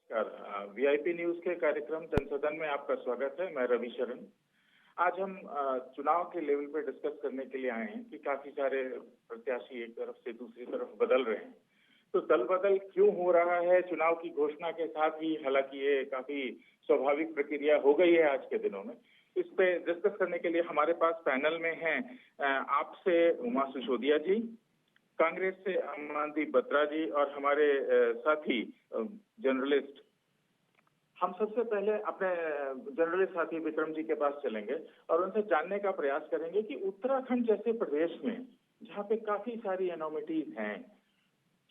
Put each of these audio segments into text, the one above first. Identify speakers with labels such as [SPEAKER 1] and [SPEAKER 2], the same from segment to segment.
[SPEAKER 1] VIP news के कार्यक्रम जनसदन में आपका स्वागत है। मैं रवि शरण। आज हम चुनाव के लेवल पे डिस्कस करने के लिए आए हैं कि काफी सारे प्रत्याशी एक तरफ से दूसरी तरफ बदल रहे हैं, तो दल बदल क्यों हो रहा है चुनाव की घोषणा के साथ ही। हालांकि ये काफी स्वाभाविक प्रक्रिया हो गई है आज के दिनों में। इस पे डिस्कस करने के लिए हमारे पास पैनल में हैं आपसे उमा सिसोदिया जी, कांग्रेस से अमनदीप बत्रा जी और हमारे साथी जर्नलिस्ट। हम सबसे पहले अपने जर्नलिस्ट साथी विक्रम जी के पास चलेंगे और उनसे जानने का प्रयास करेंगे कि उत्तराखंड जैसे प्रदेश में जहाँ पे काफी सारी एनोमिटीज हैं,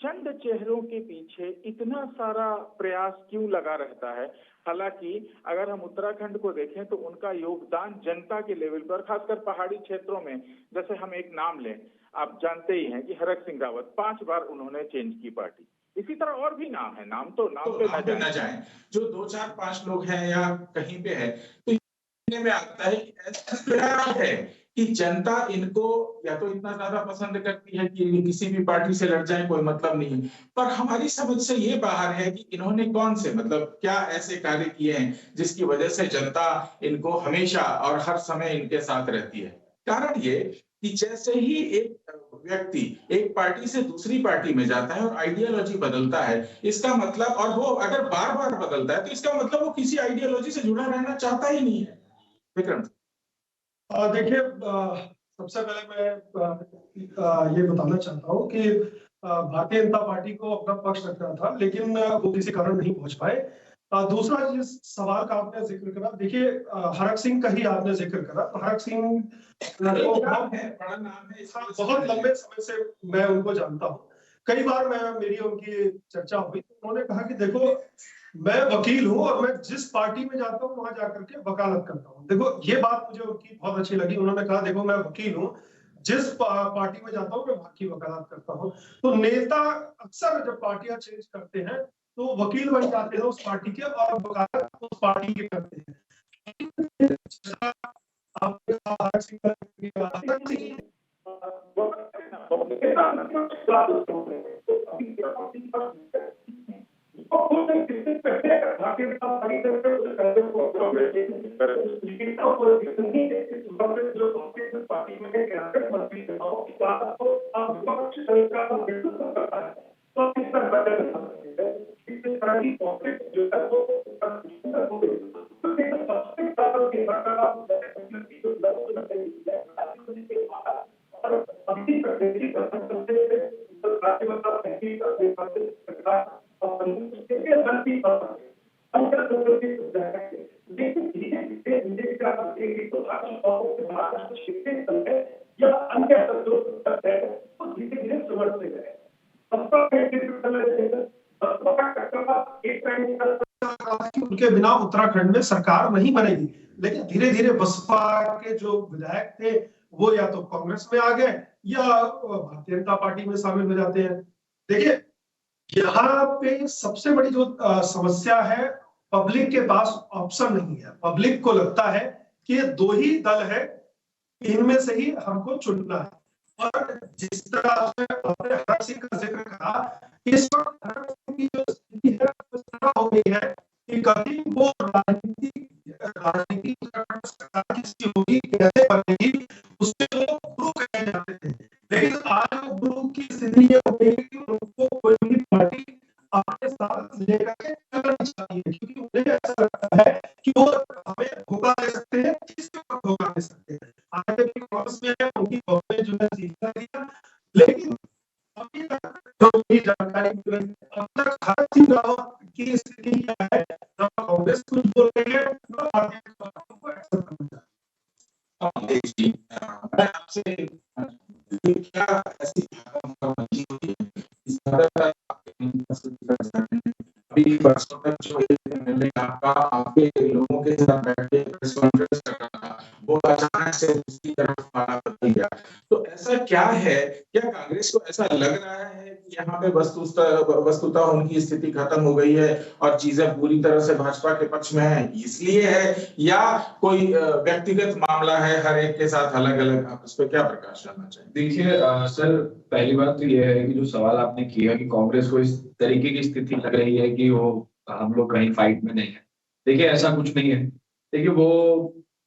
[SPEAKER 1] चंद चेहरों के पीछे इतना सारा प्रयास क्यों लगा रहता है। हालांकि अगर हम उत्तराखंड को देखें तो उनका योगदान जनता के लेवल पर, खासकर पहाड़ी क्षेत्रों में, जैसे हम एक नाम लें, आप जानते ही हैं कि हरक सिंह रावत 5 बार उन्होंने चेंज की पार्टी। इसी तरह और भी नाम है, नाम पे न जाए
[SPEAKER 2] जो 2 4 5 लोग हैं या कहीं पे है, तो में आता है कि ऐसा है कि जनता इनको या तो इतना ज्यादा पसंद करती है कि किसी भी पार्टी से लड़ जाए कोई मतलब नहीं है, पर हमारी समझ से ये बाहर है कि इन्होंने कौन से क्या ऐसे कार्य किए हैं जिसकी वजह से जनता इनको हमेशा और हर समय इनके साथ रहती है। कारण ये कि जैसे ही एक व्यक्ति एक पार्टी से दूसरी पार्टी में जाता है और आइडियोलॉजी बदलता है, इसका मतलब, और वो अगर बार बार बदलता है तो इसका मतलब वो किसी आइडियोलॉजी से जुड़ा रहना चाहता ही नहीं है। विक्रम,
[SPEAKER 3] देखिए, सबसे पहले मैं ये बताना चाहता हूँ कि भारतीय जनता पार्टी को अपना पक्ष रखना था, लेकिन वो किसी कारण नहीं पहुंच पाए। दूसरा जिस सवाल का आपने जिक्र करा, देखिए हरक सिंह का ही आपने जिक्र करा, तो हरक सिंह बड़ा नाम है, बहुत लंबे समय से मैं उनको जानता हूँ। कई बार मेरी उनकी चर्चा हुई, उन्होंने कहा कि देखो मैं वकील हूं और मैं जिस पार्टी में जाता हूं वहां जाकर के वकालत करता हूं। देखो ये बात मुझे उनकी बहुत अच्छी लगी। उन्होंने कहा देखो मैं वकील हूं, जिस पार्टी में जाता हूं मैं वहां की वकालत करता हूं। तो नेता अक्सर जब पार्टियां चेंज करते हैं तो वकील बन जाते हैं उस पार्टी के और वकालत उस पार्टी के करते हैं। उनके बिना उत्तराखंड में सरकार नहीं बनेगी, लेकिन धीरे धीरे बसपा के जो विधायक थे वो या तो कांग्रेस में आ गए या भारतीय जनता पार्टी में शामिल हो जाते हैं। देखिए यहाँ पे सबसे बड़ी जो समस्या है, पब्लिक के पास ऑप्शन नहीं है। पब्लिक को लगता है कि ये 2 ही दल है, इनमें से ही हमको चुनना है। और जिस तरह से आपने हरक सिंह का जिक्र करा, इस वक्त हरक सिंह की जो स्थिति है उस तरह हो गई है कि कभी वो राजनीति सरकार किसी होगी, कैसे बनेगी, उससे वो गुरु कहे जाते थे। लेकिन आज गुरु की स्थिति ये हो गई कि उनको कोई भी पार्टी अपने साथ लेकर के चलना चाहिए, क्योंकि मुझे ऐसा लगता है कि वो हमें धोखा दे सकते हैं, किसी को धोखा दे सकते हैं। आगे भी कांग्रेस में है, उनकी गवर्नमेंट जो है सीखा दिया, लेकिन अभी तक जो भी जानकारी मिल रही है, अब तक हर सिंह रावत की स्थिति क्या है, ना कांग्रेस कुछ बोल रही है, ना भारतीय जनता पार्टी को एक्सेप्ट करना है।
[SPEAKER 2] मैं आपसे क्या ऐसी अभी परसों तक जो एमएलए आपका आपके लोगों के साथ बैठ के प्रेस कॉन्फ्रेंस कर रहा था, वो अचानक से उसकी तरफ बदल गया। तो ऐसा क्या है, क्या कांग्रेस को ऐसा लग रहा है कि यहाँ पे वस्तुतः उनकी स्थिति खत्म हो गई है और चीजें पूरी तरह से भाजपा के पक्ष में है, इसलिए है, या कोई व्यक्तिगत मामला है, हर एक के साथ अलग अलग? आप इस पर क्या प्रकाश डालना चाहिए?
[SPEAKER 4] देखिए सर, पहली बात तो यह है कि जो सवाल आपने किया कि कांग्रेस को इस तरीके की स्थिति लग रही है कि वो हम लोग कहीं फाइट में नहीं है। देखिए ऐसा कुछ नहीं है। देखिए वो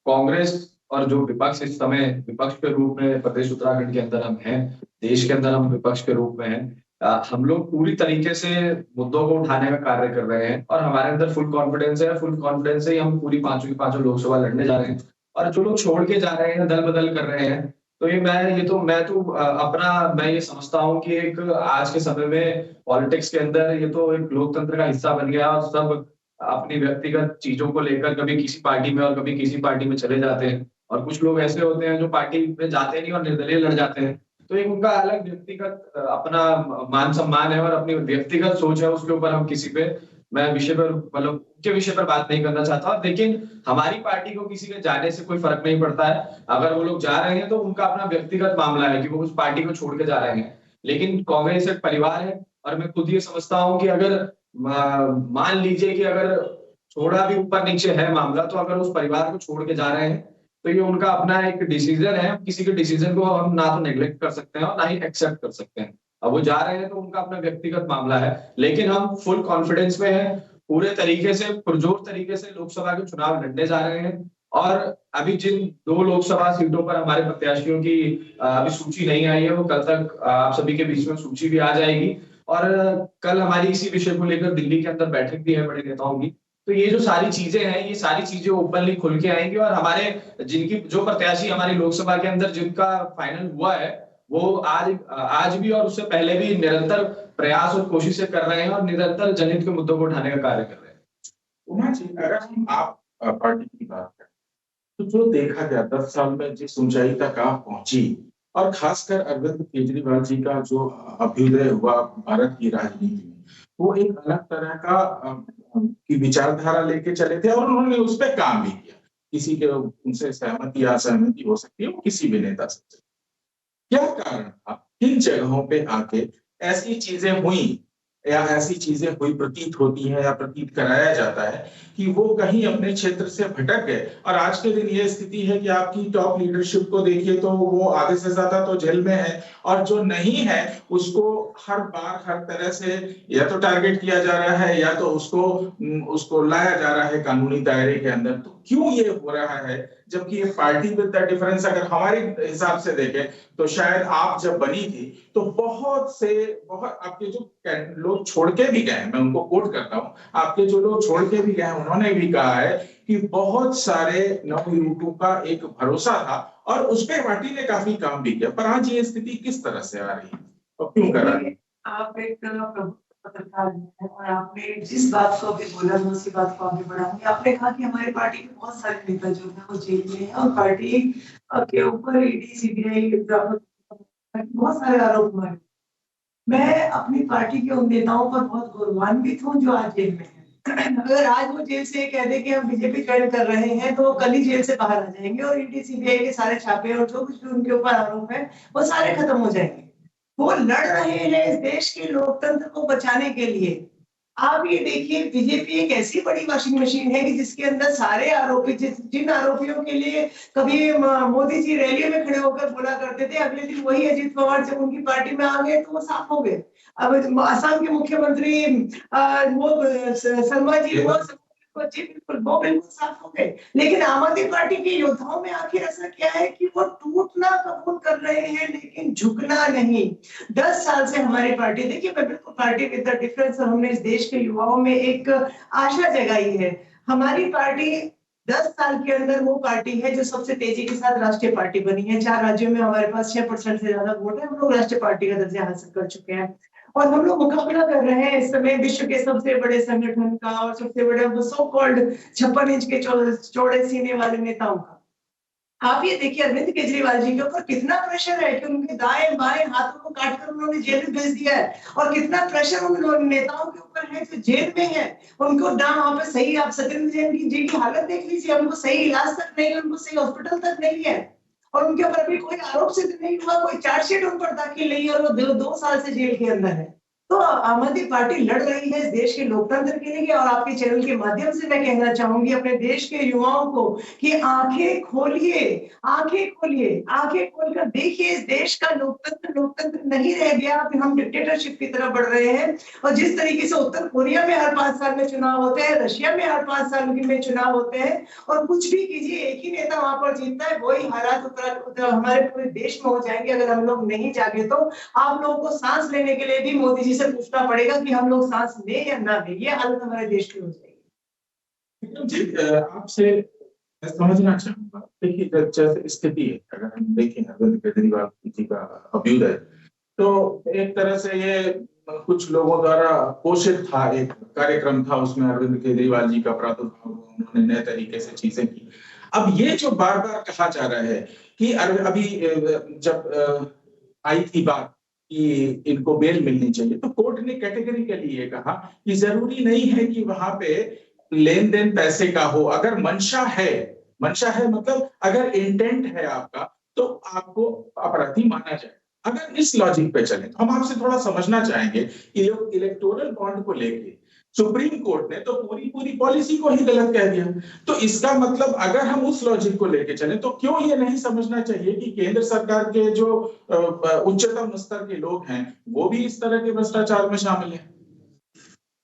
[SPEAKER 4] कांग्रेस और जो विपक्ष इस समय विपक्ष के रूप में प्रदेश उत्तराखंड के अंदर हम हैं, देश के अंदर हम विपक्ष के रूप में हैं। हम लोग पूरी तरीके से मुद्दों को उठाने का कार्य कर रहे हैं और हमारे अंदर फुल कॉन्फिडेंस है। फुल कॉन्फिडेंस से ही हम पूरी पांचों की पांचों लोकसभा लड़ने जा रहे हैं। और जो लोग छोड़ के जा रहे हैं, दल बदल कर रहे हैं, तो मैं ये समझता हूँ कि एक आज के समय में पॉलिटिक्स के अंदर ये तो एक लोकतंत्र का हिस्सा बन गया और सब अपनी व्यक्तिगत चीजों को लेकर कभी किसी पार्टी में और कभी किसी पार्टी में चले जाते हैं। और कुछ लोग ऐसे होते हैं जो पार्टी में जाते नहीं और निर्दलीय लड़ जाते हैं। तो एक उनका अलग व्यक्तिगत अपना मान सम्मान है और अपनी व्यक्तिगत सोच है, उसके ऊपर हम किसी पे मैं विषय पर मतलब उनके विषय पर बात नहीं करना चाहता। और लेकिन हमारी पार्टी को किसी के जाने से कोई फर्क नहीं पड़ता है। अगर वो लोग जा रहे हैं तो उनका अपना व्यक्तिगत मामला है कि वो उस पार्टी को छोड़ के जा रहे हैं। लेकिन कांग्रेस एक परिवार है और मैं खुद ये समझता हूँ कि अगर मान लीजिए कि अगर थोड़ा भी ऊपर नीचे है मामला, तो अगर उस परिवार को छोड़ के जा रहे हैं तो ये उनका अपना एक डिसीजन है। किसी के डिसीजन को हम ना तो नेग्लेक्ट कर सकते हैं और ना ही एक्सेप्ट कर सकते हैं। अब वो जा रहे हैं तो उनका अपना व्यक्तिगत मामला है, लेकिन हम फुल कॉन्फिडेंस में हैं, पूरे तरीके से पुरजोर तरीके से लोकसभा के चुनाव लड़ने जा रहे हैं। और अभी जिन 2 लोकसभा सीटों पर हमारे प्रत्याशियों की अभी सूची नहीं आई है, वो कल तक आप सभी के बीच में सूची भी आ जाएगी। और कल हमारी इसी विषय को लेकर दिल्ली के अंदर बैठक भी है बड़े नेताओं की। तो ये जो सारी चीजें हैं, ये सारी चीजें ओपनली खुल के आएंगी और हमारे जिनकी जो प्रत्याशी हमारी लोकसभा के अंदर जिनका फाइनल हुआ है, वो आज भी और उससे पहले भी निरंतर प्रयास और कोशिशें कर रहे हैं और निरंतर जनहित के मुद्दों को उठाने का कार्य कर रहे हैं।
[SPEAKER 2] उमा जी, अगर हम आप पार्टी की बात करें तो जो देखा गया 10 साल में जिस ऊंचाई तक आप पहुंची, और खासकर अरविंद केजरीवाल जी का जो अभ्युदय हुआ भारत की राजनीति में, वो एक अलग तरह का की विचारधारा लेके चले थे और उन्होंने उस पर काम भी किया। किसी के उनसे सहमति या असहमति हो सकती है, वो किसी भी नेता से। क्या कारण था, किन जगहों पे आके ऐसी चीजें हुई या ऐसी चीजें हुई प्रतीत होती है या प्रतीत कराया जाता है कि वो कहीं अपने क्षेत्र से भटक गए। और आज के दिन ये स्थिति है कि आपकी टॉप लीडरशिप को देखिए तो वो आधे से ज्यादा तो जेल में है, और जो नहीं है उसको हर बार हर तरह से या तो टारगेट किया जा रहा है या तो उसको लाया जा रहा है कानूनी दायरे के अंदर। तो क्यों ये हो रहा है, जबकि ये पार्टी विद द डिफरेंस अगर हमारे हिसाब से देखें तो शायद आप जब बनी थी तो बहुत आपके जो लोग छोड़ के भी गए, मैं उनको कोट करता हूं, आपके जो लोग छोड़ के भी गए उन्होंने भी कहा है कि बहुत सारे नवयुवकों का एक भरोसा था और उस पर पार्टी ने काफी काम भी किया। पर आज ये स्थिति किस तरह से आ रही है और क्यों कर रही है?
[SPEAKER 5] आप एक पत्रकार हैं और आपने जिस बात को अभी बोला मैं उसी बात को आगे बढ़ाऊंगी। आपने कहा कि हमारी पार्टी के बहुत सारे नेता जो है वो जेल में है और पार्टी के ऊपर ईडी सीबीआई बहुत सारे आरोप हुए। मैं अपनी पार्टी के उन नेताओं पर बहुत गौरवान्वित हूँ जो आज जेल में है। अगर आज वो जेल से कह दे कि हम बीजेपी ज्वाइन कर रहे हैं तो वो कल ही जेल से बाहर आ जाएंगे और ईडी सीबीआई के सारे छापे और जो कुछ भी उनके ऊपर आरोप है वो सारे खत्म हो जाएंगे। वो लड़ रहे हैं इस देश के लोकतंत्र को बचाने के लिए। आप ये देखिए, बीजेपी एक ऐसी बड़ी वॉशिंग मशीन है कि जिसके अंदर सारे आरोपी, जिन आरोपियों के लिए कभी मोदी जी रैली में खड़े होकर बोला करते थे, अगले दिन वही अजीत पवार जब उनकी पार्टी में आ गए तो वो साफ हो गए। अब असम के मुख्यमंत्री वो शर्मा जी वो बिल्कुल साफ हो गए। लेकिन आम आदमी पार्टी के योद्धाओं में आखिर ऐसा क्या है कि वो टूटना कबूल कर रहे हैं लेकिन झुकना नहीं। 10 साल से हमारी पार्टी, देखिए मैं बिल्कुल पार्टी विद द डिफरेंस, और हमने इस देश के युवाओं में एक आशा जगाई है। हमारी पार्टी 10 साल के अंदर वो पार्टी है जो सबसे तेजी के साथ राष्ट्रीय पार्टी बनी है। 4 राज्यों में हमारे पास 6% से ज्यादा वोट है। हम लोग राष्ट्रीय पार्टी का दर्जा हासिल कर चुके हैं और हम लोग मुकाबला कर रहे हैं इस समय विश्व के सबसे बड़े संगठन का और सबसे बड़े सो कॉल्ड 56 इंच के चौड़े सीने वाले नेताओं का। आप ये देखिए अरविंद केजरीवाल जी के ऊपर कितना प्रेशर है कि उनके दाएं बाएं हाथों को काटकर उन्होंने जेल में भेज दिया है, और कितना प्रेशर उन नेताओं के ऊपर है जो जेल में है। उनको ना वहां पे सही, आप सत्येंद्र जैन जी की हालत देख लीजिए, उनको सही इलाज तक नहीं है, उनको सही हॉस्पिटल तक नहीं है और उनके ऊपर अभी कोई आरोप सिद्ध नहीं हुआ, कोई चार्जशीट उन पर दाखिल नहीं है और वो 2 साल से जेल के अंदर है। तो आम आदमी पार्टी लड़ रही है इस देश के लोकतंत्र के लिए, और आपके चैनल के माध्यम से मैं कहना चाहूंगी अपने देश के युवाओं को कि आंखें खोलिए, आंखें खोलिए, आंखें खोलकर देखिए इस देश का लोकतंत्र नहीं रह गया। अब हम डिक्टेटरशिप की तरफ बढ़ रहे हैं। और जिस तरीके से उत्तर कोरिया में हर 5 साल में चुनाव होते हैं, रशिया में हर 5 साल में चुनाव होते हैं, और कुछ भी कीजिए एक ही नेता वहां पर जीतता है, वही हालात हमारे पूरे देश में हो जाएंगे अगर हम लोग नहीं जागे। तो आप लोगों को सांस लेने के लिए भी मोदी जी से पूछना पड़ेगा कि हम लोग सांस लें या ना लें। ये हालत हमारे देश की हो जाएगी।
[SPEAKER 2] जी, आपसे मैं समझना चाहूंगा, देखिए जैसे स्थिति है, अगर हम देखें अरविंद केजरीवाल जी का अभ्युदय, तो एक तरह से ये कुछ लोगों द्वारा पोषित था, एक कार्यक्रम था, उसमें अरविंद केजरीवाल जी का प्रादुर्भाव, उन्होंने नए तरीके से चीजें की। अब ये जो बार बार कहा जा रहा है कि अभी जब आई थी बात कि इनको बेल मिलनी चाहिए, तो कोर्ट ने कैटेगरिकली ये कहा कि जरूरी नहीं है कि वहां पे लेन देन पैसे का हो। अगर मंशा है मतलब अगर इंटेंट है आपका, तो आपको अपराधी माना जाए। अगर इस लॉजिक पे चले तो हम आपसे थोड़ा समझना चाहेंगे कि इलेक्टोरल बॉन्ड को लेके सुप्रीम कोर्ट ने तो पूरी पॉलिसी को ही गलत कह दिया। तो इसका मतलब अगर हम उस लॉजिक को लेके चले तो क्यों ये नहीं समझना चाहिए कि केंद्र सरकार के जो उच्चतम स्तर के लोग हैं वो भी इस तरह के भ्रष्टाचार में शामिल हैं?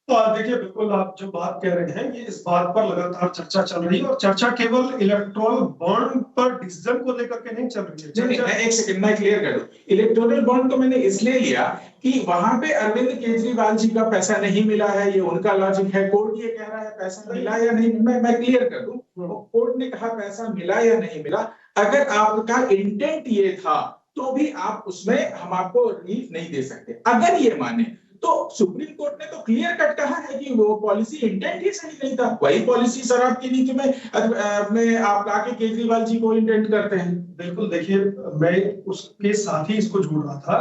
[SPEAKER 3] तो देखिए, बिल्कुल आप जो बात कह रहे हैं, ये इस बात पर लगातार चर्चा चल रही है, और चर्चा केवल इलेक्टोरल बॉन्ड पर डिसीजन को लेकर के नहीं चल रही है।
[SPEAKER 2] एक सेकंड मैं क्लियर कर दूं। इलेक्टोरल बॉन्ड को मैंने इसलिए लिया कि वहां पे अरविंद केजरीवाल जी का पैसा नहीं मिला है, ये उनका लॉजिक है। कोर्ट ये कह रहा है पैसा मिला या नहीं, मैं क्लियर कर दूं। कोर्ट ने कहा पैसा मिला या नहीं मिला, अगर आपका इंटेंट ये था तो भी आप उसमें हम आपको रिलीफ नहीं दे सकते। अगर ये माने तो सुप्रीम कोर्ट ने तो क्लियर कट कहा है कि वो पॉलिसी इंटेंट ही सही नहीं था। वही पॉलिसी शराब की नीति में आप लाके केजरीवाल जी को इंटेंट करते हैं।
[SPEAKER 3] बिल्कुल, देखिए मैं उसके साथ ही इसको जोड़ रहा था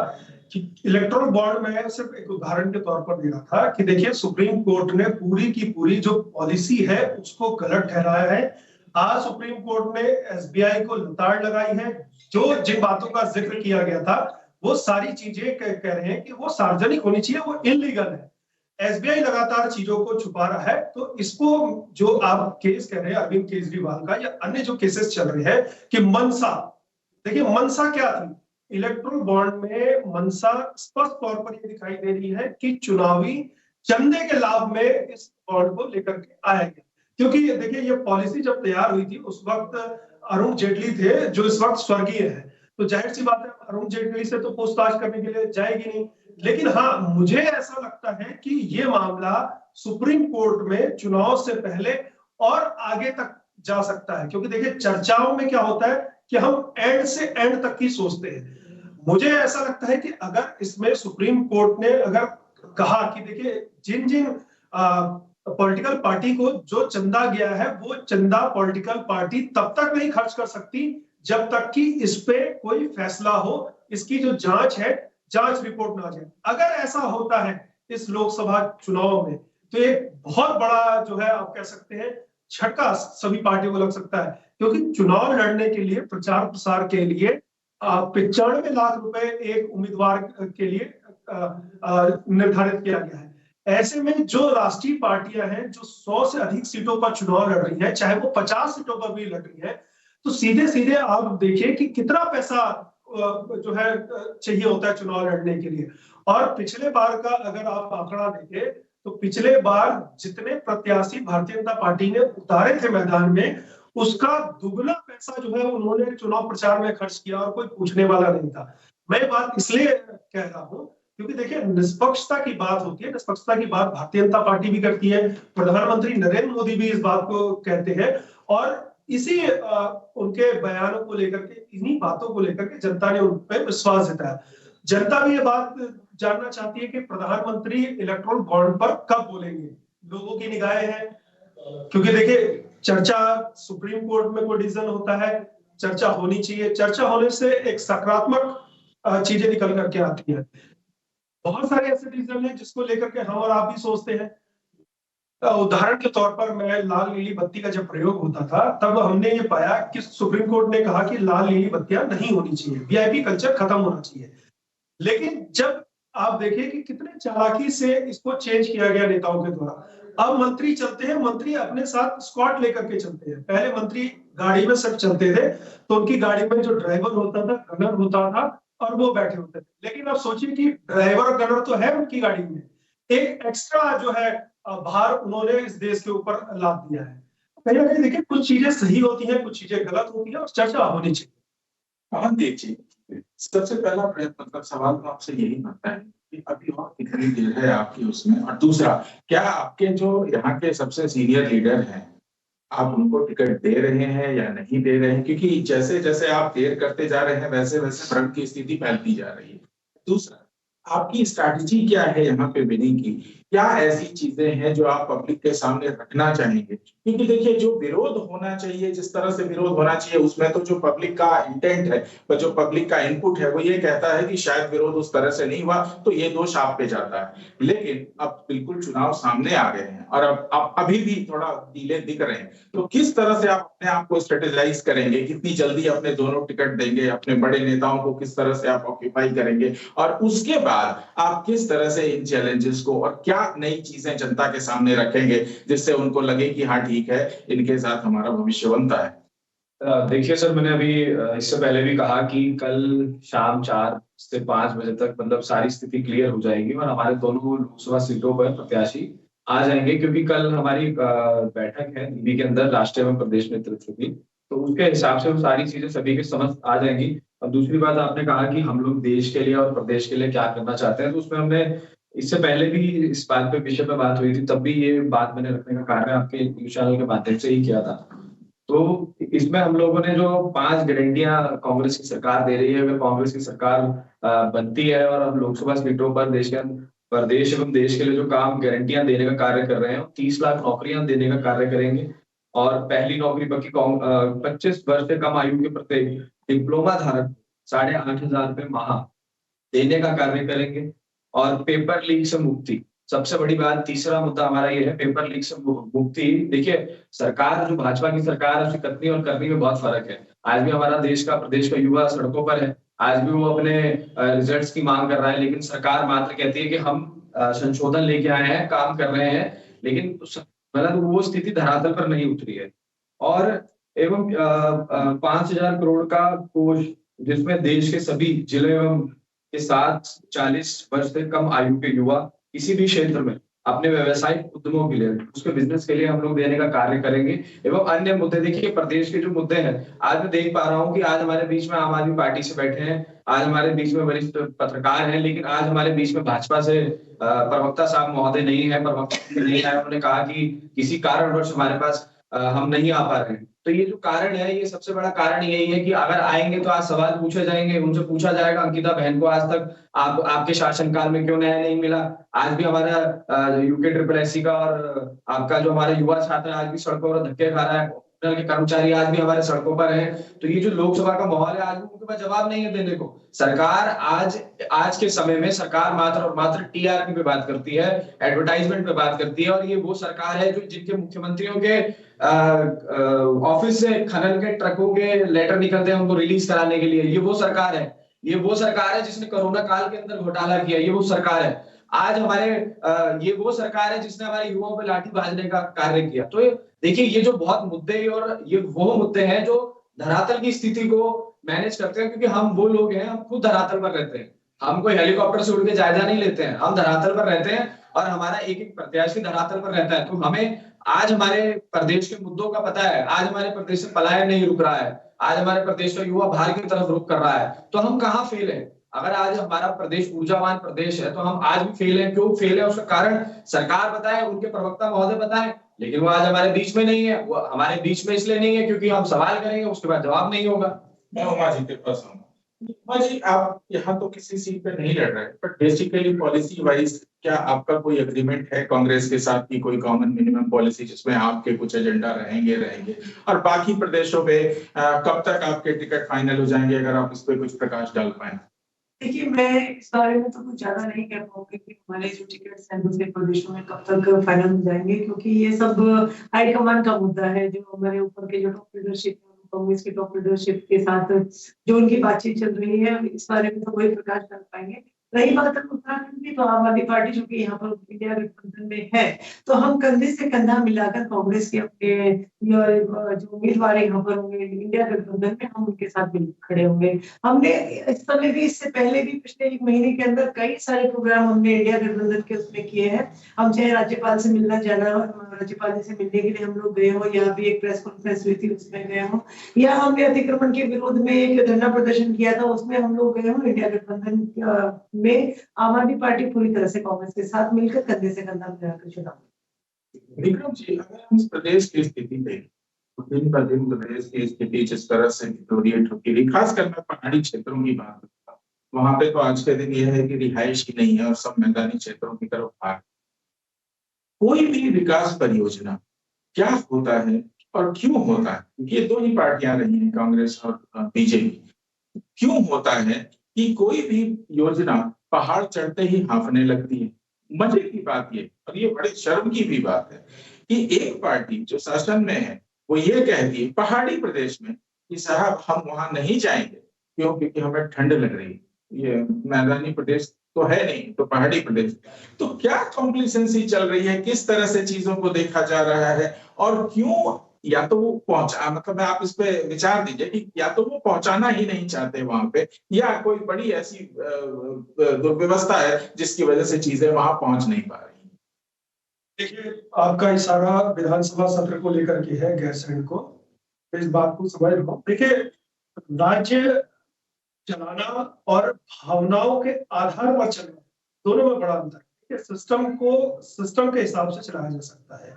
[SPEAKER 3] कि इलेक्टोरल बॉन्ड में सिर्फ एक उदाहरण के तौर पर दे रहा था कि देखिए सुप्रीम कोर्ट ने पूरी की पूरी जो पॉलिसी है उसको गलत ठहराया है। आज सुप्रीम कोर्ट ने एसबीआई को लताड़ लगाई है। जो जिन बातों का जिक्र किया गया था वो सारी चीजें कह रहे हैं कि वो सार्वजनिक होनी चाहिए, वो इलीगल है। एसबीआई लगातार चीजों को छुपा रहा है। तो इसको जो आप केस कह रहे हैं अरविंद केजरीवाल का या अन्य जो केसेस चल रहे हैं कि मनसा, देखिए मनसा क्या थी? इलेक्टोरल बॉन्ड में मनसा स्पष्ट तौर पर ये दिखाई दे रही है कि चुनावी चंदे के लाभ में इस बॉन्ड को लेकर के आया गया। क्योंकि देखिए ये पॉलिसी जब तैयार हुई थी उस वक्त अरुण जेटली थे जो इस वक्त स्वर्गीय है, तो जाहिर सी बात है अरुण जेटली से तो पूछताछ करने के लिए जाएगी नहीं। लेकिन हाँ, मुझे ऐसा लगता है कि ये मामला सुप्रीम कोर्ट में चुनाव से पहले और आगे तक जा सकता है। क्योंकि देखिए चर्चाओं में क्या होता है कि हम एंड से एंड तक ही सोचते हैं। मुझे ऐसा लगता है कि अगर इसमें सुप्रीम कोर्ट ने अगर कहा कि देखिए जिन जिन पॉलिटिकल पार्टी को जो चंदा गया है वो चंदा पॉलिटिकल पार्टी तब तक नहीं खर्च कर सकती जब तक कि इस पे कोई फैसला हो, इसकी जो जांच है जांच रिपोर्ट ना जाए। अगर ऐसा होता है इस लोकसभा चुनाव में तो एक बहुत बड़ा जो है आप कह सकते हैं झटका सभी पार्टियों को लग सकता है। क्योंकि चुनाव लड़ने के लिए प्रचार प्रसार के लिए 95 लाख रुपए एक उम्मीदवार के लिए निर्धारित किया गया है। ऐसे में जो राष्ट्रीय पार्टियां हैं जो 100 से अधिक सीटों पर चुनाव लड़ रही हैं, चाहे वो 50 सीटों पर भी लड़ रही है, तो सीधे सीधे आप देखिए कि कितना पैसा जो है चाहिए होता है चुनाव लड़ने के लिए। और पिछले बार का अगर आप आंकड़ा देखें तो पिछले बार जितने प्रत्याशी भारतीय जनता पार्टी ने उतारे थे मैदान में उसका दुगना पैसा जो है उन्होंने चुनाव प्रचार में खर्च किया और कोई पूछने वाला नहीं था। मैं बात इसलिए कह रहा हूं क्योंकि देखिए निष्पक्षता की बात होती है, निष्पक्षता की बात भारतीय जनता पार्टी भी करती है, प्रधानमंत्री नरेंद्र मोदी भी इस बात को कहते हैं, और इसी उनके बयानों को लेकर के, इन्हीं बातों को लेकर के जनता ने उन पर विश्वास जताया। जनता भी ये बात जानना चाहती है कि प्रधानमंत्री इलेक्टोरल बॉन्ड पर कब बोलेंगे। लोगों की निगाहें हैं क्योंकि देखिए चर्चा सुप्रीम कोर्ट में कोई डिसीजन होता है, चर्चा होनी चाहिए, चर्चा होने से एक सकारात्मक चीजें निकल करके आती है। बहुत सारे ऐसे डिसीजन हैं जिसको लेकर के हम और आप भी सोचते हैं। उदाहरण के तौर पर मैं लाल नीली बत्ती का जब प्रयोग होता था तब हमने ये पाया कि सुप्रीम कोर्ट ने कहा कि लाल नीली बत्तियां नहीं होनी चाहिए, वीआईपी कल्चर खत्म होना चाहिए। लेकिन जब आप देखिए कि कितने चालाकी से इसको चेंज किया गया नेताओं के द्वारा। अब मंत्री चलते हैं, मंत्री अपने साथ स्क्वाड लेकर के चलते हैं। पहले मंत्री गाड़ी में सब चलते थे तो उनकी गाड़ी में जो ड्राइवर होता था, गनर होता था और वो बैठे होते थे। लेकिन अब सोचिए कि ड्राइवर और गनर तो है उनकी गाड़ी में, एक एक्स्ट्रा जो है भार उन्होंने इस देश के ऊपर लाद दिया है। कहीं ना कहीं देखिए कुछ चीजें सही होती हैं, कुछ चीजें गलत होती हैं और चर्चा होनी चाहिए।
[SPEAKER 2] हाँ देखिए, सबसे पहला मतलब सवाल तो आपसे यही बनता है कि अभी और कितनी देर है आपकी उसमें, और दूसरा, क्या आपके जो यहाँ के सबसे सीनियर लीडर हैं, आप उनको टिकट दे रहे हैं या नहीं दे रहे हैं? क्योंकि जैसे जैसे आप देर करते जा रहे हैं वैसे वैसे भ्रम की स्थिति फैलती जा रही है। दूसरा, आपकी स्ट्रैटेजी क्या है यहाँ पे विनिंग की? क्या ऐसी चीजें हैं जो आप पब्लिक के सामने रखना चाहेंगे? क्योंकि देखिए, जो विरोध होना चाहिए, जिस तरह से विरोध होना चाहिए, उसमें तो जो पब्लिक का इंटेंट है, जो पब्लिक का इनपुट है, वो ये कहता है कि शायद विरोध उस तरह से नहीं हुआ, तो ये दोष आप पे जाता है। लेकिन अब बिल्कुल चुनाव सामने आ गए हैं और अब अभी भी थोड़ा डीले दिख रहे हैं, तो किस तरह से आप अपने आप को स्ट्रेटेजाइज करेंगे? कितनी जल्दी अपने दोनों टिकट देंगे? अपने बड़े नेताओं को किस तरह से आप ऑक्यूपाई करेंगे? और उसके बाद आप किस तरह से इन चैलेंजेस को और क्या नई चीजें जनता के सामने रखेंगे जिससे उनको लगे कि हाँ ठीक है, इनके साथ हमारा भविष्य बनता है?
[SPEAKER 4] देखिए सर, मैंने अभी इससे पहले भी कहा कि कल शाम 4 से 5 बजे तक मतलब सारी स्थिति क्लियर हो जाएगी और हमारे दोनों लोकसभा सीटों पर प्रत्याशी आ जाएंगे, क्योंकि कल हमारी बैठक है दिल्ली के अंदर राष्ट्रीय एवं प्रदेश नेतृत्व की, तो उसके हिसाब से वो सारी चीजें सभी के समझ आ जाएंगी। अब दूसरी बात, आपने कहा कि हम लोग देश के लिए और प्रदेश के लिए क्या करना चाहते हैं, तो उसमें हमने इससे पहले भी इस बात पे विषय पे बात हुई थी, तब भी ये बात मैंने रखने का कार्य आपके न्यूज चैनल के माध्यम से ही किया था। तो इसमें हम लोगों ने जो 5 गारंटियां कांग्रेस की सरकार दे रही है, अगर कांग्रेस की सरकार बनती है और हम लोकसभा सीटों पर देश के प्रदेश एवं देश के लिए जो काम गारंटियां देने का कार्य कर रहे हैं, 30 लाख नौकरियां देने का कार्य करेंगे। और पहली नौकरी पक्की 25 वर्ष से कम आयु के प्रत्येक डिप्लोमा धारक 8,500 माह देने का कार्य करेंगे। और पेपर लीक से मुक्ति, सबसे बड़ी बात, तीसरा मुद्दा हमारा ये है, पेपर लीक से मुक्ति। देखिए, सरकार जो भाजपा की सरकार है, उसकी कथनी और करनी में बहुत फर्क है। आज भी हमारा देश का, प्रदेश का युवा सड़कों पर है, आज भी वो अपने रिजल्ट्स की मांग कर रहा है, लेकिन सरकार मात्र कहती है कि हम संशोधन लेके आए हैं, काम कर रहे हैं, लेकिन मतलब वो स्थिति धरातल पर नहीं उतरी है। और एवं 5,000 करोड़ का कोष, जिसमें देश के सभी जिले एवं के साथ 40 वर्ष से कम आयु के युवा किसी भी क्षेत्र में अपने व्यवसायिक उद्यमों के लिए, उसके बिजनेस के लिए हम लोग देने का कार्य करेंगे। एवं अन्य मुद्दे, देखिए प्रदेश के जो मुद्दे हैं, आज मैं देख पा रहा हूँ कि आज हमारे बीच में आम आदमी पार्टी से बैठे हैं, आज हमारे बीच में वरिष्ठ पत्रकार हैं, लेकिन आज हमारे बीच में भाजपा से प्रवक्ता साहब महोदय नहीं है, प्रवक्ता नहीं आए। उन्होंने कहा कि किसी कारणवश हमारे पास हम नहीं आ पा रहे हैं। तो ये जो कारण है, ये सबसे बड़ा कारण यही है कि अगर आएंगे तो आज सवाल पूछे जाएंगे, उनसे पूछा जाएगा अंकिता बहन को आज तक आपके शासनकाल में क्यों न्याय नहीं मिला। आज भी हमारा यूके SSSC का और आपका जो हमारा युवा छात्र आज भी सड़कों पर धक्के खा रहा है, के कर्मचारी आज भी हमारे सड़कों पर हैं। तो ये जो लोकसभा का माहौल है, आज भी उनके पास जवाब नहीं है देने को। सरकार आज के समय में सरकार मात्र और मात्र टीआरपी पे बात करती है, एडवर्टाइजमेंट पे बात करती है। और ये वो सरकार है जो जिनके मुख्यमंत्रियों के ऑफिस से खनन के ट्रकों के लेटर निकलते हैं उनको रिलीज कराने के लिए। ये वो सरकार है, ये वो सरकार है जिसने कोरोना काल के अंदर घोटाला किया। ये वो सरकार है आज हमारे ये वो सरकार है जिसने हमारे युवाओं पे लाठी भाजने का कार्य किया। तो देखिए, ये जो बहुत मुद्दे और ये वो मुद्दे हैं जो धरातल की स्थिति को मैनेज करते हैं, क्योंकि हम वो लोग हैं, हम खुद धरातल पर रहते हैं। हम कोई हेलीकॉप्टर से उड़ के जायजा नहीं लेते हैं, हम धरातल पर रहते हैं और हमारा एक एक प्रत्याशी धरातल पर रहता है। तो हमें आज हमारे प्रदेश के मुद्दों का पता है, आज हमारे प्रदेश से पलायन नहीं रुक रहा है, आज हमारे प्रदेश का युवा बाहर की तरफ रुख कर रहा है। तो हम कहाँ फेल है? अगर आज हमारा प्रदेश ऊर्जावान प्रदेश है तो हम आज भी फेल है। क्यों फेल है? उसका कारण सरकार बताए, उनके प्रवक्ता महोदय बताए, लेकिन वो आज हमारे बीच में नहीं है। वो हमारे बीच में इसलिए नहीं है क्योंकि हम सवाल करेंगे, उसके बाद जवाब नहीं होगा।
[SPEAKER 2] मैं उमा जी के पास आऊंगा। उमा जी, आप यहाँ तो किसी सीट पे नहीं लड़ रहे, बट बेसिकली पॉलिसी वाइज क्या आपका कोई एग्रीमेंट है कांग्रेस के साथ की, कोई कॉमन मिनिमम पॉलिसी जिसमें आपके कुछ एजेंडा रहेंगे? और बाकी प्रदेशों पे कब तक आपके टिकट फाइनल हो जाएंगे, अगर आप इस पे कुछ प्रकाश डाल पाए?
[SPEAKER 5] देखिए, मैं इस बारे में तो कुछ ज्यादा नहीं कह पाऊंगी कि हमारे जो टिकट्स हैं दूसरे प्रदेशों में कब तक फाइनल हो जाएंगे, क्योंकि ये सब हाईकमान का मुद्दा है। जो हमारे ऊपर के जो टॉप लीडरशिप है, कांग्रेस की टॉप लीडरशिप के साथ जो उनकी बातचीत चल रही है, इस बारे में तो वही प्रकाश डाल पाएंगे। रही बात है उत्तराखंड की, तो आम आदमी पार्टी जो कि यहाँ पर इंडिया गठबंधन में है, तो हम कंधे से कंधा मिलाकर कांग्रेस के अपने जो उम्मीदवार यहाँ पर होंगे इंडिया गठबंधन में, हम उनके साथ मिल खड़े होंगे। हमने इस समय भी, इससे पहले भी, पिछले 1 महीने के अंदर कई सारे प्रोग्राम हमने इंडिया गठबंधन के उसमें किए हैं। हम चाहे राज्यपाल से मिलना जाना, राज्यपाल जी से मिलने के लिए हम लोग गए हो, या भी एक प्रेस कॉन्फ्रेंस हुई थी उसमें गए हो, या हमने अतिक्रमण के विरोध में एक धरना प्रदर्शन किया था, उसमें हम लोग गए हो। इंडिया गठबंधन में आम आदमी पार्टी पूरी तरह से कांग्रेस के साथ मिलकर कंधे से कंधा मिलाकर चुनाव।
[SPEAKER 2] विक्रम जी, अगर हम इस प्रदेश की स्थिति देखें, दिन पर दिन प्रदेश की स्थिति जिस तरह से डिटोरिएट होती रही, खासकर मैं पहाड़ी क्षेत्रों की बात करता हूँ, वहां पे तो आज के दिन यह है कि रिहाइश ही नहीं है और सब मैदानी क्षेत्रों की तरफ भाग। कोई भी विकास परियोजना क्या होता है और क्यों होता है, ये दो ही पार्टियां रही हैं, कांग्रेस और बीजेपी। क्यों होता है कि कोई भी योजना पहाड़ चढ़ते ही हाँफने लगती है? मजे की बात ये, और ये बड़े शर्म की भी बात है, कि एक पार्टी जो शासन में है वो ये कहती है पहाड़ी प्रदेश में कि साहब हम वहां नहीं जाएंगे, क्यों? क्योंकि हमें ठंड लग रही है, ये मैदानी प्रदेश तो है नहीं, तो पहाड़ी प्रदेश। तो क्या कॉम्प्लिसेंसी चल रही है, किस तरह से चीजों को देखा जा रहा है, और क्यों? या तो वो पहुंचा, मतलब आप इस पे विचार दीजिए कि या तो वो पहुंचाना ही नहीं चाहते वहां पे, या कोई बड़ी ऐसी दुर्व्यवस्था है जिसकी वजह से चीजें वहां पहुंच नहीं पा रही।
[SPEAKER 3] देखिए, आपका इशारा विधानसभा सत्र को लेकर के है, गैरसैंण को, तो इस बात को समझ लो। देखिए, राज्य चलाना और भावनाओं के आधार पर चलना, दोनों में बड़ा अंतर है। सिस्टम को सिस्टम के हिसाब से चलाया जा सकता है।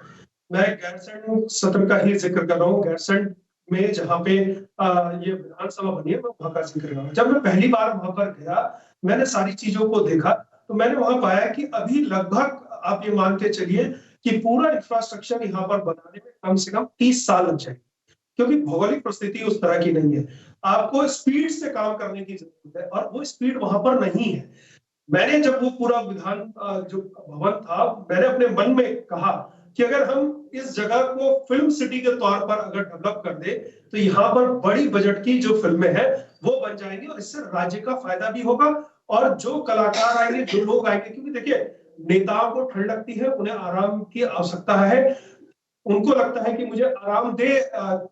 [SPEAKER 3] मैं गैरसैंण सत्र का ही जिक्र कर रहा हूँ। गैरसैंण में जहाँ पे ये विधानसभा बनी है, मैं वहां का जिक्र कर रहा हूँ। जब मैं पहली बार वहां पर गया, मैंने सारी चीजों को देखा, तो मैंने वहां पाया कि अभी लगभग आप ये मान के चलिए कि पूरा इंफ्रास्ट्रक्चर यहाँ पर बनाने में कम से कम 30 साल लग जाएंगे, क्योंकि भौगोलिक परिस्थिति उस तरह की नहीं है। आपको स्पीड से काम करने की जरूरत है, और वो स्पीड वहां पर नहीं है। मैंने जब वो पूरा विधान जो भवन था, मैंने अपने मन में कहा कि अगर हम इस जगह को फिल्म सिटी के तौर पर अगर डेवलप कर दे, तो यहाँ पर बड़ी बजट की जो फिल्में हैं वो बन जाएंगी, और इससे राज्य का फायदा भी होगा, और जो कलाकार आएंगे, जो लोग आएंगे, क्योंकि देखिए नेताओं को ठंड लगती है, उन्हें आराम की आवश्यकता है, उनको लगता है कि मुझे आरामदेह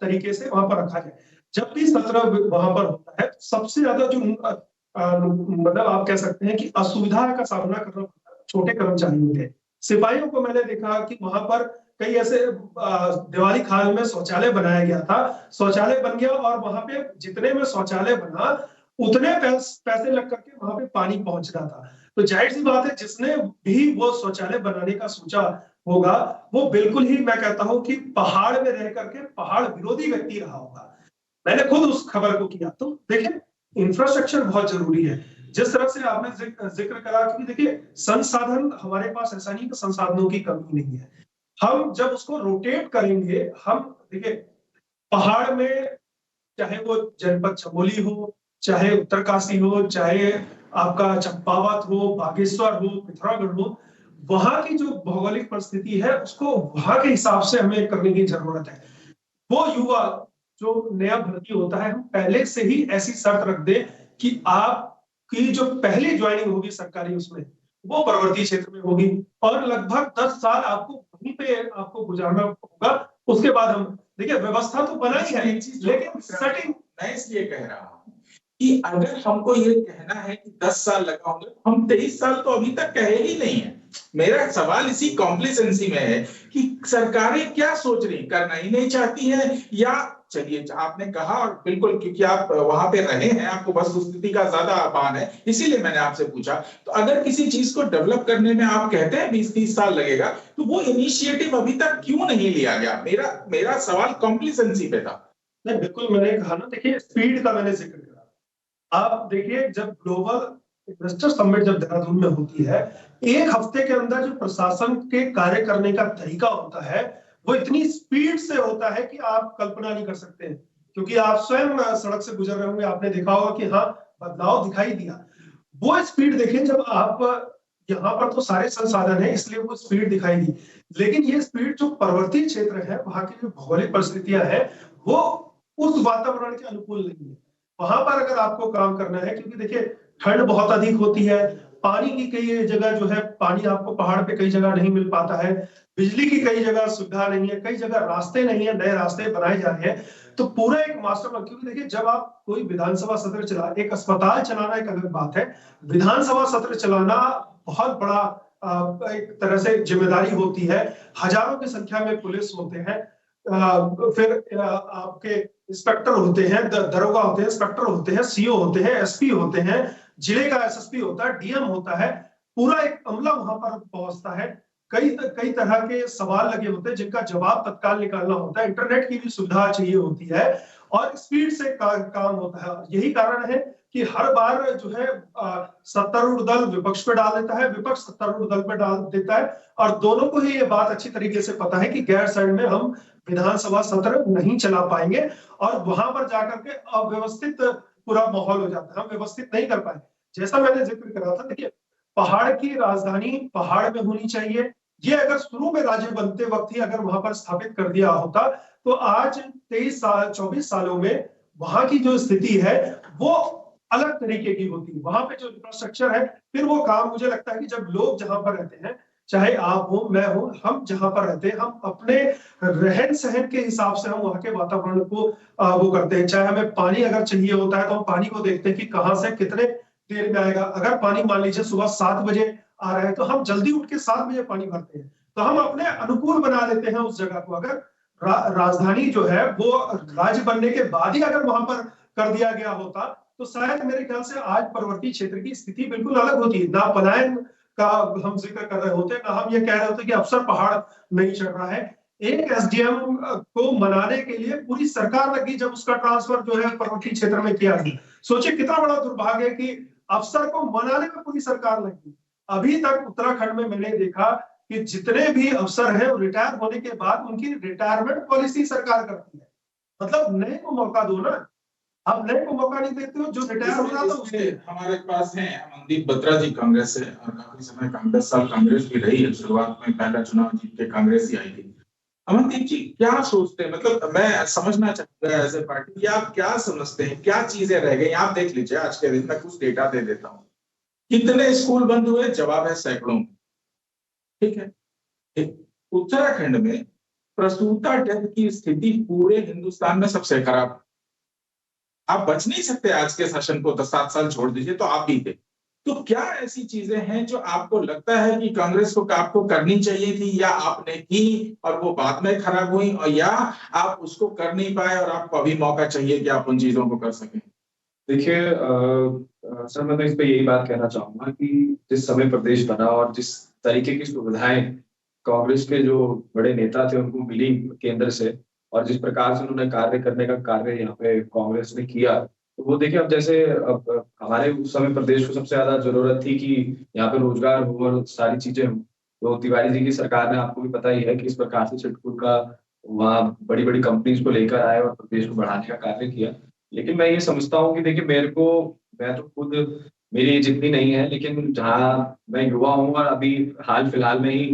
[SPEAKER 3] तरीके से वहां पर रखा जाए। जब भी सत्र वहां पर होता है, सबसे ज्यादा जो मतलब आप कह सकते हैं कि असुविधा का सामना करना पड़ता है छोटे कर्मचारियों के। सिपाहियों को मैंने देखा कि वहां पर कई ऐसे दिवाली खाल में शौचालय बनाया गया था, शौचालय बन गया, और वहां पे जितने में शौचालय बना उतने पैसे लग करके वहां पे पानी पहुंच रहा था। तो जाहिर सी बात है, जिसने भी वो शौचालय बनाने का सोचा होगा, वो बिल्कुल ही, मैं कहता हूं कि पहाड़ में रह करके पहाड़ विरोधी व्यक्ति रहा होगा। मैंने खुद उस खबर को किया। तो देखिए, इंफ्रास्ट्रक्चर बहुत जरूरी है, जिस तरह से आपने जिक्र करा, क्योंकि देखिए संसाधन हमारे पास ऐसा नहीं कि संसाधनों की कमी नहीं है। हम जब उसको रोटेट करेंगे, हम देखिए पहाड़ में, चाहे वो जनपद चमोली हो, चाहे उत्तरकाशी हो, चाहे आपका चंपावत हो, बागेश्वर हो, पिथौरागढ़ हो, वहां की जो भौगोलिक परिस्थिति है उसको वहां के हिसाब से हमें करने की जरूरत है। वो युवा जो नया भर्ती होता है, हम पहले से ही ऐसी शर्त रख दे कि आपकी जो पहली ज्वाइनिंग होगी सरकारी, उसमें वो पर्वतीय क्षेत्र में होगी, और लगभग 10 साल आपको वहीं पे आपको गुजारना होगा। उसके बाद हम देखिए, व्यवस्था तो बना ही है, लेकिन सेटिंग
[SPEAKER 2] मैं इसलिए कह रहा हूं कि अगर हमको ये कहना है कि 10 साल लगा होंगे, हम 23 साल तो अभी तक कहे ही नहीं है। मेरा सवाल इसी कॉम्प्लिसेंसी में है कि सरकारें क्या सोच रही, करना ही नहीं चाहती है, या चलिए आपने कहा, और बिल्कुल, क्योंकि आप वहां पे रहे हैं, आपको वस्तुस्थिति का ज्यादा भान है, इसीलिए मैंने आपसे पूछा। तो अगर किसी चीज को डेवलप करने में आप कहते हैं 20-30 साल लगेगा, तो वो इनिशिएटिव अभी तक क्यों नहीं लिया गया? मेरा सवाल कॉम्प्लिसेंसी पे था।
[SPEAKER 3] नहीं, बिल्कुल मैंने कहा ना, देखिए स्पीड का मैंने जिक्र करा। आप देखिए, जब ग्लोबल इन्वेस्टर समिट जब देहरादून में होती है, एक हफ्ते के अंदर जो प्रशासन के कार्य करने का तरीका होता है, वो इतनी स्पीड से होता है कि आप कल्पना नहीं कर सकते, क्योंकि आप स्वयं सड़क से गुजर रहे होंगे, आपने देखा होगा कि हाँ, बदलाव दिखाई दिया। वो स्पीड देखें, जब आप यहाँ पर तो सारे संसाधन है, इसलिए वो स्पीड दिखाई दी, लेकिन ये स्पीड जो पर्वतीय क्षेत्र है, वहां की जो भौगोलिक परिस्थितियां हैं, वो उस वातावरण के अनुकूल नहीं है। वहां पर अगर आपको काम करना है, क्योंकि देखिए ठंड बहुत अधिक होती है, पानी की कई जगह जो है पानी आपको पहाड़ पे कई जगह नहीं मिल पाता है, बिजली की कई जगह सुविधा नहीं है, कई जगह रास्ते नहीं है, नए रास्ते बनाए जा रहे हैं। तो पूरा एक मास्टर प्लान, क्योंकि देखिए जब आप कोई विधानसभा सत्र चला, एक अस्पताल चलाना एक अलग बात है, विधानसभा सत्र चलाना बहुत बड़ा एक तरह से जिम्मेदारी होती है। हजारों की संख्या में पुलिस होते हैं, फिर आपके इंस्पेक्टर होते हैं, दरोगा होते हैं, इंस्पेक्टर होते हैं, सीओ होते हैं, एसपी होते हैं, जिले का एसएसपी होता है, डीएम होता है, पूरा एक अमला वहां पर पहुंचता है। कई तरह के सवाल लगे होते हैं जिनका जवाब तत्काल निकालना होता है, इंटरनेट की भी सुविधा चाहिए होती है और स्पीड से काम होता है। यही कारण है कि हर बार जो है सत्तारूढ़ दल विपक्ष पे डाल देता है, विपक्ष सत्तारूढ़ दल पे डाल देता है, और दोनों को ही ये बात अच्छी तरीके से पता है कि गैरसैंण में हम विधानसभा सत्र नहीं चला पाएंगे और वहां पर जाकर के अव्यवस्थित पूरा माहौल हो जाता है, हम व्यवस्थित नहीं कर पाए। जैसा मैंने जिक्र करा था, देखिए पहाड़ की राजधानी पहाड़ में होनी चाहिए, ये अगर शुरू में राज्य बनते वक्त ही अगर वहां पर स्थापित कर दिया होता तो आज 24 सालों में वहां की जो स्थिति है वो अलग तरीके की होती। वहां पे जो इंफ्रास्ट्रक्चर है, फिर वो काम मुझे लगता है कि जब लोग जहां पर रहते हैं, चाहे आप हो मैं हो, हम जहां पर रहते हैं हम अपने रहन सहन के हिसाब से हम वहां के वातावरण को वो करते हैं। चाहे हमें पानी अगर चाहिए होता है तो हम पानी को देखते हैं कि कहाँ से कितने देर में आएगा। अगर पानी मान लीजिए सुबह 7 बजे आ रहा है तो हम जल्दी उठ के 7 बजे पानी भरते हैं, तो हम अपने अनुकूल बना लेते हैं उस जगह को। अगर राजधानी जो है वो राज्य बनने के बाद ही अगर वहां पर कर दिया गया होता तो शायद मेरे ख्याल से आज पर्वतीय क्षेत्र की स्थिति बिल्कुल अलग होती। ना पलायन का हम जिक्र कर रहे होते, ना हम ये कह रहे होते कि अफसर पहाड़ नहीं चढ़ रहा है। एक एसडीएम को मनाने के लिए पूरी सरकार लगी जब उसका ट्रांसफर जो है पर्वतीय क्षेत्र में किया गया। सोचिए कितना बड़ा दुर्भाग्य है कि अफसर को मनाने में पूरी सरकार लगी। अभी तक उत्तराखंड में मैंने देखा कि जितने भी अफसर हैं रिटायर होने के बाद उनकी रिटायरमेंट पॉलिसी सरकार करती है। मतलब नए को मौका दो ना, आप नए को मौका नहीं देते हो, जो रिटायर हो रहा था उसके।
[SPEAKER 2] हमारे पास हैं अमनदीप बत्रा जी कांग्रेस से, और काफी समय कांग्रेस साल कांग्रेस भी रही है, शुरुआत में पहला चुनाव जीत के कांग्रेस ही आई थी। अमनदीप जी क्या सोचते हैं, मतलब मैं समझना चाहूंगा एज ए पार्टी आप क्या समझते हैं, क्या चीजें रह गई? आप देख लीजिए आज के दिन में कुछ डेटा दे देता हूँ। कितने स्कूल बंद हुए? जवाब है सैकड़ों। ठीक है, उत्तराखंड में प्रसूता डेथ की स्थिति पूरे हिंदुस्तान में सबसे खराब। आप बच नहीं सकते आज के शासन को, 7 साल छोड़ दीजिए तो आप भी थे। तो क्या ऐसी चीजें हैं जो आपको लगता है कि कांग्रेस को आपको करनी चाहिए थी या आपने की और वो बाद में खराब हुई, और या आप उसको कर नहीं पाए और आपको अभी मौका चाहिए कि आप उन चीजों को कर सकें?
[SPEAKER 4] देखिए सर, मैं तो इस पे यही बात कहना चाहूंगा कि जिस समय प्रदेश बना और जिस तरीके की सुविधाएं कांग्रेस के जो बड़े नेता थे उनको मिली केंद्र से, और जिस प्रकार से उन्होंने कार्य करने का कार्य यहाँ पे कांग्रेस ने किया, तो वो देखिए अब जैसे अब हमारे उस समय प्रदेश को सबसे ज्यादा जरूरत थी कि यहाँ पे रोजगार हो और सारी चीजें हो। तो तिवारी जी की सरकार ने, आपको भी पता ही है कि इस प्रकार से चिटकुट का वहाँ बड़ी बड़ी कंपनीज को लेकर आए और प्रदेश को बढ़ाने का कार्य किया। लेकिन मैं ये समझता हूँ कि देखिए मैं तो खुद, मेरी एज इतनी नहीं है, लेकिन जहाँ मैं युवा हूँ और अभी हाल फिलहाल में ही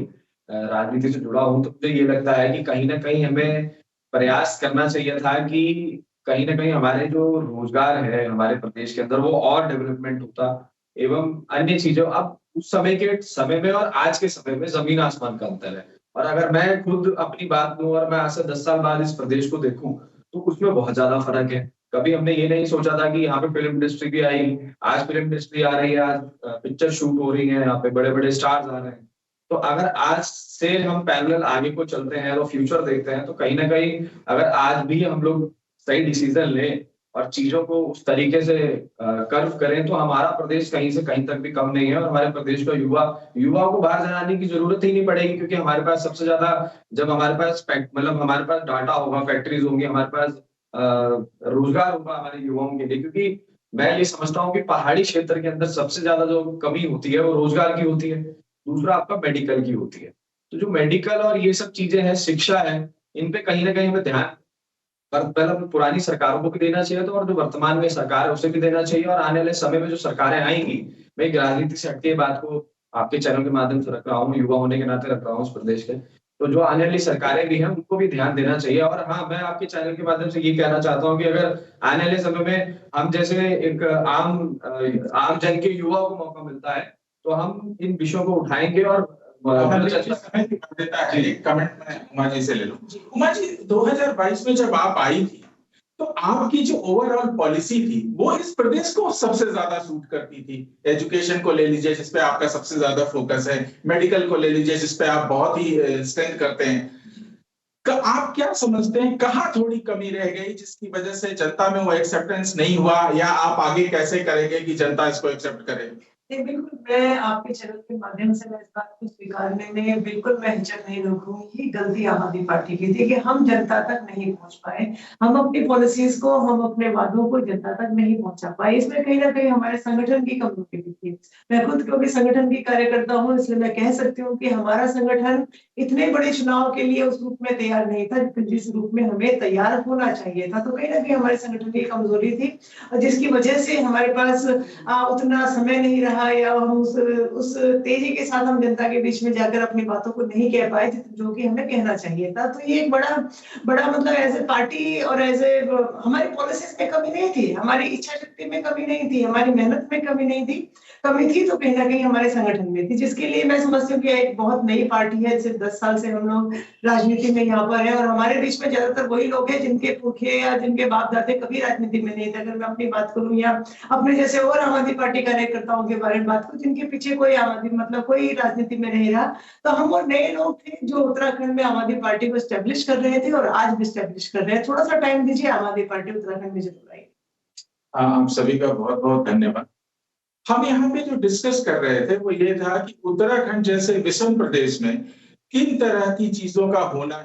[SPEAKER 4] राजनीति से जुड़ा हूँ, तो मुझे ये लगता है कि कहीं ना कहीं हमें प्रयास करना चाहिए था कि कहीं ना कहीं हमारे जो रोजगार है हमारे प्रदेश के अंदर वो और डेवलपमेंट होता, एवं अन्य चीजों। अब उस समय के समय में और आज के समय में जमीन आसमान का अंतर है। और अगर मैं खुद अपनी बात दूं और मैं आज से 10 साल बाद इस प्रदेश को देखूं तो उसमें बहुत ज्यादा फर्क है। कभी हमने ये नहीं सोचा था कि यहाँ पे फिल्म इंडस्ट्री भी आई, आज फिल्म इंडस्ट्री आ रही है, आज पिक्चर शूट हो रही है, यहाँ पे बड़े बड़े स्टार्स आ रहे हैं। तो अगर आज से हम पैरेलल आगे को चलते हैं और फ्यूचर देखते हैं, तो कहीं ना कहीं अगर आज भी हम लोग सही डिसीजन लें और चीजों को उस तरीके से कर्व करें, तो हमारा प्रदेश कहीं से कहीं तक भी कम नहीं है। और हमारे प्रदेश का युवाओं को बाहर जाने की जरूरत ही नहीं पड़ेगी, क्योंकि हमारे पास सबसे ज्यादा, जब हमारे पास मतलब हमारे पास डाटा होगा, फैक्ट्रीज होंगी, हमारे पास रोजगार होगा हमारे युवाओं के लिए। क्योंकि मैं ये समझता हूँ कि पहाड़ी क्षेत्र के अंदर सबसे ज्यादा जो कमी होती है वो रोजगार की होती है, दूसरा आपका मेडिकल की होती है। तो जो मेडिकल और ये सब चीजें हैं, शिक्षा है, इन पे कहीं ना कहीं हमें ध्यान पहले पुरानी सरकारों को भी देना चाहिए, तो और जो वर्तमान में सरकार है उसे भी देना चाहिए। और आने वाले समय में जो सरकारें आएंगी, मैं एक राजनीति से हटके बात को आपके चैनल के माध्यम से रख रहा हूँ, युवा होने के नाते रख रहा हूँ इस प्रदेश के, तो जो आने वाली सरकारें भी हैं उनको भी ध्यान देना चाहिए। और हाँ, मैं आपके चैनल के माध्यम से ये कहना चाहता हूँ कि अगर आने वाले समय में हम जैसे एक आम जन के युवा को मौका मिलता है, तो हम इन विषयों को उठाएंगे और
[SPEAKER 2] समय देता है। एक कमेंट मैं उमा जी से ले लूं। उमा जी, 2022 में जब आप आई थी तो आपकी जो ओवरऑल पॉलिसी थी वो इस प्रदेश को सबसे ज्यादा सूट करती थी। एजुकेशन को ले लीजिए जिसपे आपका सबसे ज्यादा फोकस है, मेडिकल को ले लीजिए जिसपे आप बहुत ही स्ट्रेंथ करते हैं। आप क्या समझते हैं कहाँ थोड़ी कमी रह गई जिसकी वजह से जनता में वो एक्सेप्टेंस नहीं हुआ, या आप आगे कैसे करेंगे कि जनता इसको एक्सेप्ट करे?
[SPEAKER 5] बिल्कुल, मैं आपके चैनल के माध्यम से मैं इस बात को स्वीकारने में बिल्कुल मैं हिचक नहीं रखूंगी। ये गलती आम आदमी पार्टी की थी कि हम जनता तक नहीं पहुंच पाए, हम अपनी पॉलिसीज को, हम अपने वादों को जनता तक नहीं पहुंचा पाए। इसमें कहीं ना कहीं हमारे संगठन की कमजोरी भी थी। मैं खुद क्योंकि संगठन की कार्यकर्ता हूँ, इसलिए मैं कह सकती हूँ कि हमारा संगठन इतने बड़े चुनाव के लिए उस रूप में तैयार नहीं था जिस रूप में हमें तैयार होना चाहिए था। तो कहीं ना कहीं हमारे संगठन की कमजोरी थी, जिसकी वजह से हमारे पास उतना समय नहीं रहा, या हम उस तेजी के साथ हम जनता के बीच में जाकर अपनी बातों को नहीं कह पाए जो कि हमें कहना चाहिए था। तो ये एक बड़ा मतलब एज ए पार्टी और एज ए हमारी पॉलिसीज में कमी नहीं थी, हमारी इच्छा शक्ति में कमी नहीं थी, हमारी मेहनत में कमी नहीं थी। कमी थी तो कहीं ना कहीं हमारे संगठन में थी, जिसके लिए मैं समझती हूँ कि एक बहुत नई पार्टी है। सिर्फ 10 साल से हम लोग राजनीति में यहाँ पर है और हमारे बीच में ज्यादातर वही लोग हैं जिनके पुरखे या जिनके बाप दादे कभी राजनीति में नहीं थे। अगर मैं अपनी बात करूँ या अपने जैसे और आम आदमी पार्टी कार्यकर्ताओं के बारे में बात करूँ जिनके पीछे कोई आम आदमी मतलब कोई राजनीति में नहीं रहा, तो हम वो नए लोग थे जो उत्तराखंड में आम आदमी पार्टी को स्टैब्लिश कर रहे थे और आज भी स्टैब्लिश कर रहे हैं। थोड़ा सा टाइम दीजिए, आम आदमी पार्टी उत्तराखंड में जरूर आएगी।
[SPEAKER 2] आप सभी का बहुत बहुत धन्यवाद। हम यहाँ पे जो डिस्कस कर रहे थे वो ये था कि उत्तराखंड जैसे विषम प्रदेश में किन तरह की चीजों का होना